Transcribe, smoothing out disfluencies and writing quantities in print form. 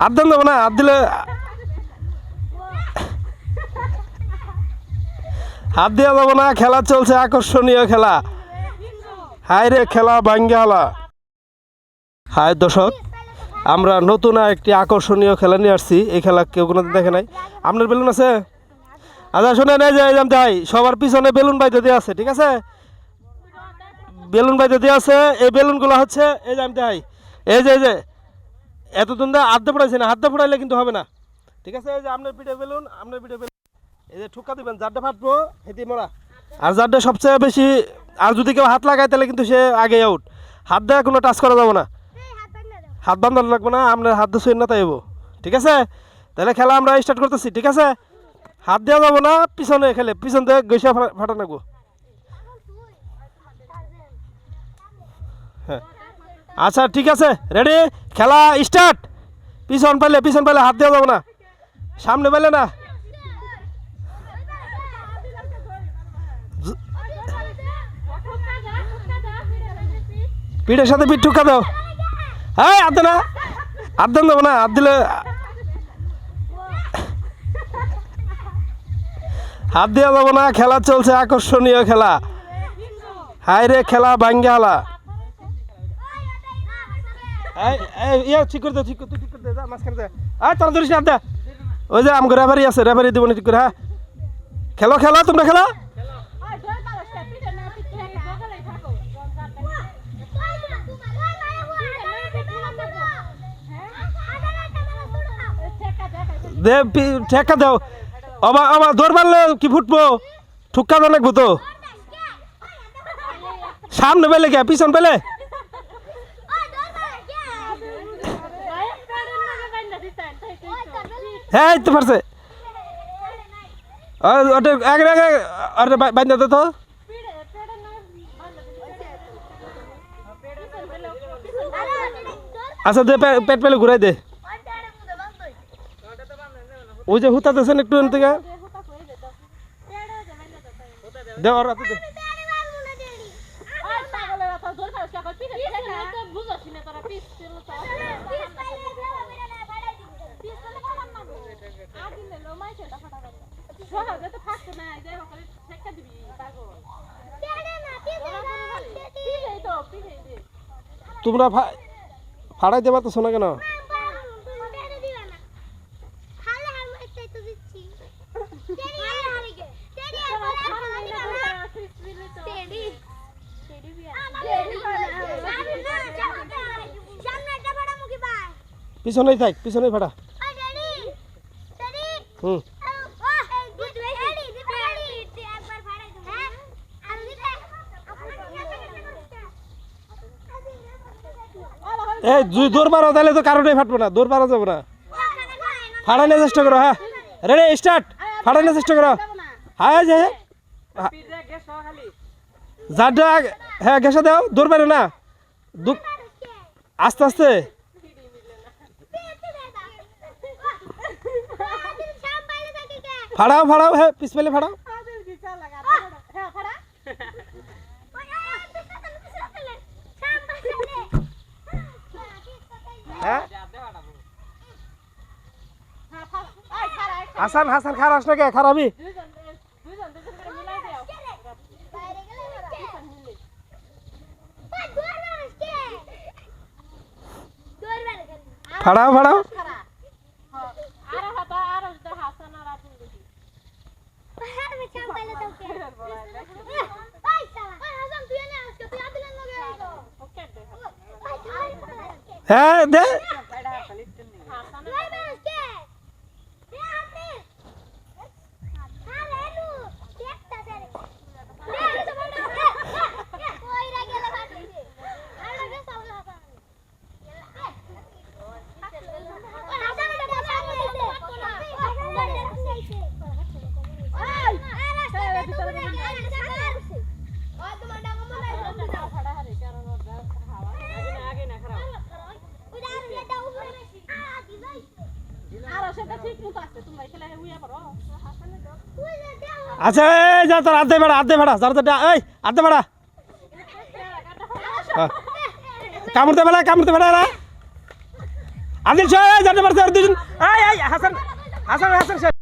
হাত দেন দেবো না, হাত দিলে হাত দেওয়া যাবো না। খেলা চলছে, আকর্ষণীয় খেলা। হায় রে খেলা ভাঙ্গালা। হায় দর্শক, আমরা নতুন একটি আকর্ষণীয় খেলা নিয়ে আসছি। এই খেলা কেউ কোনোদিন দেখে নাই। আপনার বেলুন আছে? আচ্ছা শুনে নেই যে জানতে হয়, সবার পিছনে বেলুন বাইতে দেওয়া আছে, ঠিক আছে? বেলুন বাইতে দেওয়া আছে। এই বেলুনগুলো হচ্ছে এই জানতে হয়, এই যে এতদিন ধরে হাত দিয়ে ফোড়াইছে না, হাত দিয়ে ফোড়াইলে কিন্তু হবে না, ঠিক আছে? এই যে আপনার পিঠে বেলুন, আপনার পিঠে বেলুন, এই যে ঠুকা দিবেন, যারটা ফাটবো হেঁটে মরা। আর যারটা সবচেয়ে বেশি, আর যদি কেউ হাত লাগায় তাহলে কিন্তু সে আগে আউট। হাত দেওয়া কোনো টাচ করা যাবো না, হাত বান্ধানো লাগবো না, আপনার হাত দিয়ে শুয়ে না তাইব, ঠিক আছে? তাহলে খেলা আমরা স্টার্ট করতেছি, ঠিক আছে? হাত দেওয়া যাবো না, পিছনে খেলে পিছন থেকে গৈসা ফাটা নাকবো। হ্যাঁ আচ্ছা ঠিক আছে, রেডি, খেলা স্টার্ট। পিছন পাইলে হাত দেওয়া যাবো না, সামনে পাইলে না। পিঠের সাথে পিঠ ঠুকা দাও। হ্যাঁ হাত দে না, হাত দেন দেবো না, হাত দিলে হাত দেওয়া যাবো না। খেলা চলছে, আকর্ষণীয় খেলা। হায় রে খেলা ভাঙ্গালা। ঠিক করে দে, ঠিক করে দে, মাঝখানে দে। তারা ধরিস না, দে। ওই যে আমাকে রেফারি আছে, রেফারি দেবো না, ঠিক করে। হ্যাঁ খেলো তোমরা খেলো। দে ঠেকা দাও। আবার দৌড় মারলে কি ফুটবো, ঠুক্কা দেওয়া লাগবো তো। সামনে পেলে কে, পিছন পেলে? হ্যাঁ তো পারছে। বান্ধা দে তো। আচ্ছা দে, পেট পেলে ঘুরাই দে। ওই যে হুতা দেন একটু থেকে দে, ওর হাতে দে। তোমরা ফাড়াই দেবা তো শোনা কেন? পিছনেই থাক, পিছনেই ফাটা। হুম এই দৌড় মারো, তাহলে তো কারোটাই ফাটবো না, দৌড় মারা যাবো না। ফাটানোর চেষ্টা করো। হ্যাঁ রেডি স্টার্ট, ফাটানোর চেষ্টা করো। হ্যাঁ যে যারটা, হ্যাঁ ঘেসা দাও, দৌড় মারো না, আস্তে আস্তে। ফাড়াও, হ্যাঁ পিছ পেলে ফাড়াও। হ্যাঁ হাসান খারাস না কে, খারাপি। ফাড়াও। হ্যাঁ দে। আচ্ছা এই যা তোর আধে ভাড়া যারা এই আধে ভাড়া কামড়তে বেড়া আদিল সাহেব জানতে পারছে আর দুজন এই হাসান হাসান হাসান সাহেব